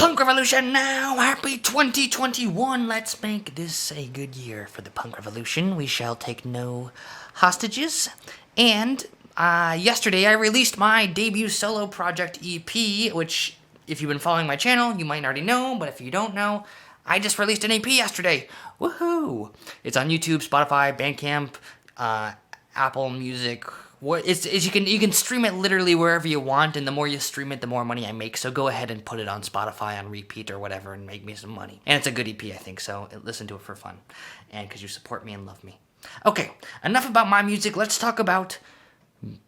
Punk Revolution now! Happy 2021! Let's make this a good year for the Punk Revolution. We shall take no hostages. And yesterday I released my debut solo project EP, which, if you've been following my channel, you might already know, but if you don't know, I just released an EP yesterday. Woohoo! It's on YouTube, Spotify, Bandcamp, Apple Music. You can stream it literally wherever you want, and the more you stream it, the more money I make. So go ahead and put it on Spotify on repeat or whatever and make me some money. And it's a good EP, I think, so listen to it for fun. And because you support me and love me. Okay, enough about my music. Let's talk about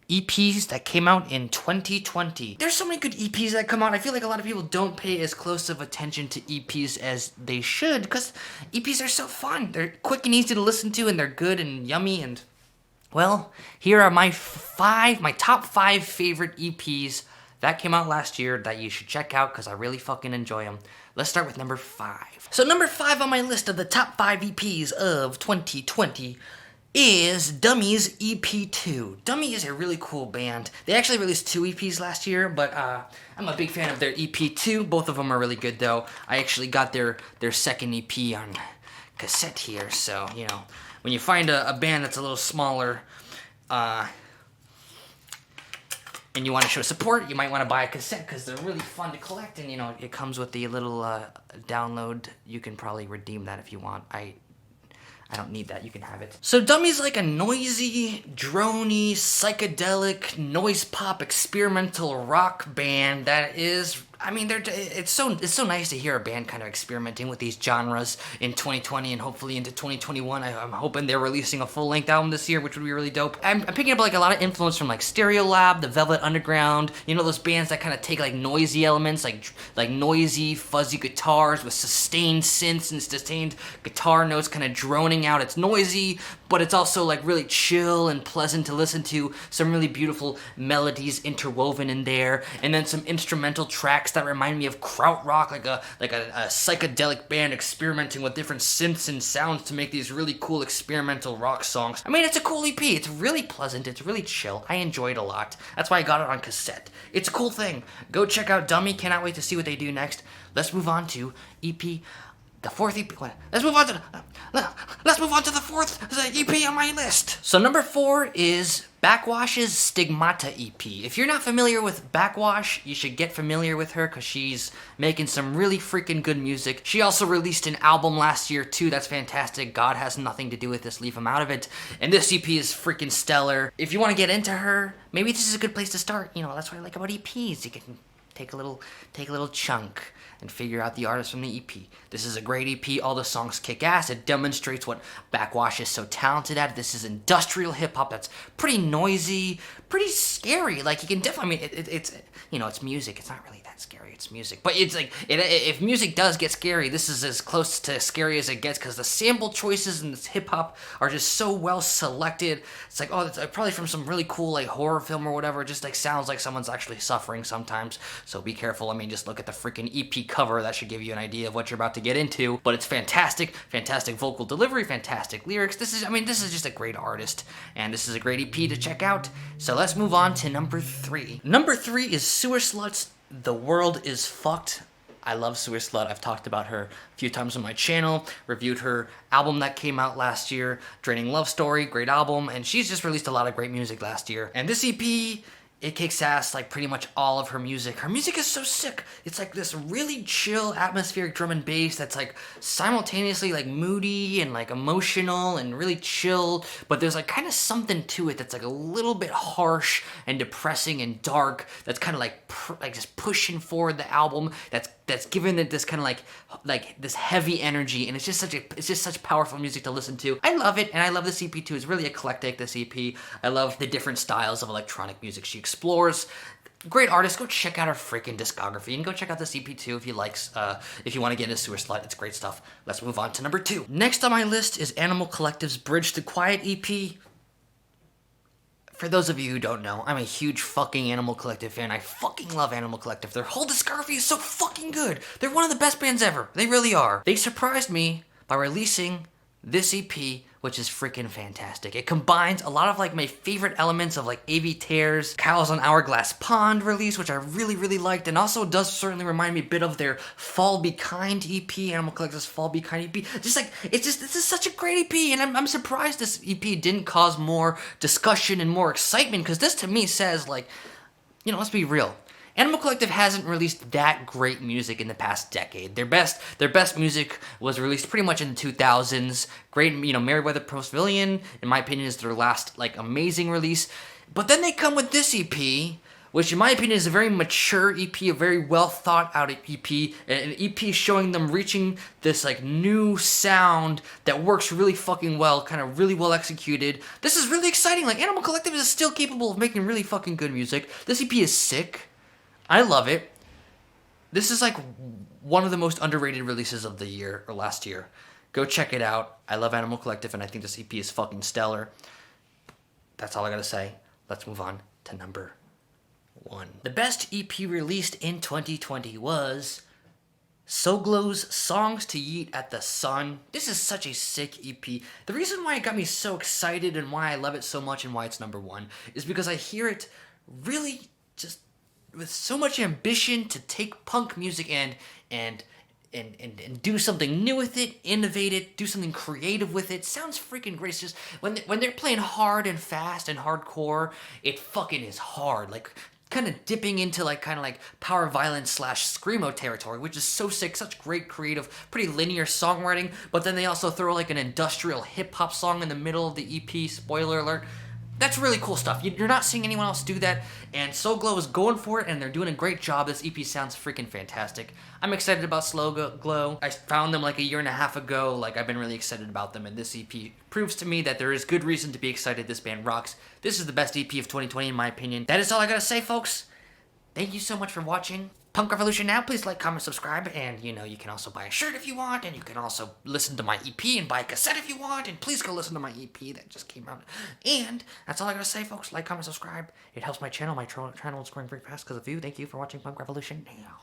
EPs that came out in 2020. There's so many good EPs that come out. I feel like a lot of people don't pay as close of attention to EPs as they should, because EPs are so fun. They're quick and easy to listen to, and they're good and yummy. And well, here are my top 5 favorite EPs that came out last year that you should check out because I really fucking enjoy them. Let's start with number 5. So number 5 on my list of the top 5 EPs of 2020 is Dummy's EP2. Dummy is a really cool band. They actually released 2 EPs last year, but I'm a big fan of their EP2. Both of them are really good, though. I actually got their second EP on cassette here, so, you know, when you find a band that's a little smaller, and you want to show support, you might want to buy a cassette because they're really fun to collect, and, you know, it comes with the little download. You can probably redeem that if you want. I don't need that, you can have it. So Dummy's like a noisy, droney, psychedelic, noise pop, experimental rock band that is, I mean, it's so nice to hear a band kind of experimenting with these genres in 2020 and hopefully into 2021. I'm hoping they're releasing a full-length album this year, which would be really dope. I'm picking up like a lot of influence from like Stereolab, the Velvet Underground, you know, those bands that kind of take like noisy elements, like noisy, fuzzy guitars with sustained synths and sustained guitar notes kind of droning out. It's noisy, but it's also like really chill and pleasant to listen to. Some really beautiful melodies interwoven in there, and then some instrumental tracks that remind me of krautrock, like a psychedelic band experimenting with different synths and sounds to make these really cool experimental rock songs. I mean, it's a cool EP. It's really pleasant. It's really chill. I enjoy it a lot. That's why I got it on cassette. It's a cool thing. Go check out Dummy. Cannot wait to see what they do next. Let's move on to EP. The 4th EP. Let's move on to the 4th EP on my list. So number 4 is Backxwash's Stigmata EP. If you're not familiar with Backxwash, you should get familiar with her because she's making some really freaking good music. She also released an album last year too that's fantastic. God Has Nothing to Do With This, Leave Him Out of It. And this EP is freaking stellar. If you want to get into her, maybe this is a good place to start. You know, that's what I like about EPs. You can take a little chunk and figure out the artist from the EP. This is a great EP. All the songs kick ass. It demonstrates what Backxwash is so talented at. This is industrial hip-hop that's pretty noisy, pretty scary. Like, you can definitely, I mean, it's you know, it's music. It's not really that scary. It's music. But it's like, if music does get scary, this is as close to scary as it gets because the sample choices in this hip-hop are just so well selected. It's like, oh, it's probably from some really cool, like, horror film or whatever. It just, like, sounds like someone's actually suffering sometimes. So be careful. I mean, just look at the freaking EP cover. That should give you an idea of what you're about to get into. But it's fantastic vocal delivery, fantastic lyrics. This is just a great artist, and this is a great EP to check out. So let's move on to number 3. Number 3 is Sewerslvt's The World Is Fucked. I love Sewerslvt. I've talked about her a few times on my channel, reviewed her album that came out last year, Draining Love Story, great album, and she's just released a lot of great music last year. And this EP, it kicks ass like pretty much all of her music. Her music is so sick. It's like this really chill atmospheric drum and bass that's like simultaneously like moody and like emotional and really chill, but there's like kind of something to it that's like a little bit harsh and depressing and dark that's kind of like just pushing forward the album, that's giving it this kind of like this heavy energy, and it's just such powerful music to listen to. I love it, and I love this EP too. It's really eclectic, this EP. I love the different styles of electronic music she explores. Great artist. Go check out her freaking discography, and go check out this EP too if you want to get into Sewerslvt. It's great stuff. Let's move on to number 2. Next on my list is Animal Collective's Bridge to Quiet EP. For those of you who don't know, I'm a huge fucking Animal Collective fan. I fucking love Animal Collective. Their whole discography is so fucking good. They're one of the best bands ever. They really are. They surprised me by releasing this EP, which is freaking fantastic. It combines a lot of like my favorite elements of like AV Tears, Cows on Hourglass Pond release, which I really, really liked, and also does certainly remind me a bit of their Fall Be Kind EP, Animal Collective's Fall Be Kind EP. Just like, this is such a great EP, and I'm surprised this EP didn't cause more discussion and more excitement, because this to me says like, you know, let's be real. Animal Collective hasn't released that great music in the past decade. Their best music was released pretty much in the 2000s. Great, you know, Merryweather Postvillian, in my opinion, is their last, like, amazing release. But then they come with this EP, which in my opinion is a very mature EP, a very well thought out EP, an EP showing them reaching this, like, new sound that works really fucking well, kind of really well executed. This is really exciting. Like, Animal Collective is still capable of making really fucking good music. This EP is sick. I love it. This is like one of the most underrated releases of the year, or last year. Go check it out. I love Animal Collective, and I think this EP is fucking stellar. That's all I gotta say. Let's move on to number 1. The best EP released in 2020 was Sewerslvt's Songs to Yeet at the Sun. This is such a sick EP. The reason why it got me so excited and why I love it so much and why it's number 1 is because I hear it really just with so much ambition to take punk music and do something new with it, innovate it, do something creative with it. Sounds freaking great. It's just when they're playing hard and fast and hardcore, it fucking is hard. Like kind of dipping into like kind of like power violence / screamo territory, which is so sick. Such great creative, pretty linear songwriting. But then they also throw like an industrial hip hop song in the middle of the EP. Spoiler alert. That's really cool stuff. You're not seeing anyone else do that, and Sewerslvt is going for it, and they're doing a great job. This EP sounds freaking fantastic. I'm excited about Sewerslvt. I found them like a year and a half ago. Like, I've been really excited about them, and this EP proves to me that there is good reason to be excited. This band rocks. This is the best EP of 2020 in my opinion. That is all I gotta say, folks. Thank you so much for watching Punk Revolution Now. Please like, comment, subscribe, and you know, you can also buy a shirt if you want, and you can also listen to my EP and buy a cassette if you want, and please go listen to my EP that just came out. And that's all I gotta say, folks. Like, comment, subscribe. It helps my channel. My channel is growing very fast because of you. Thank you for watching Punk Revolution Now.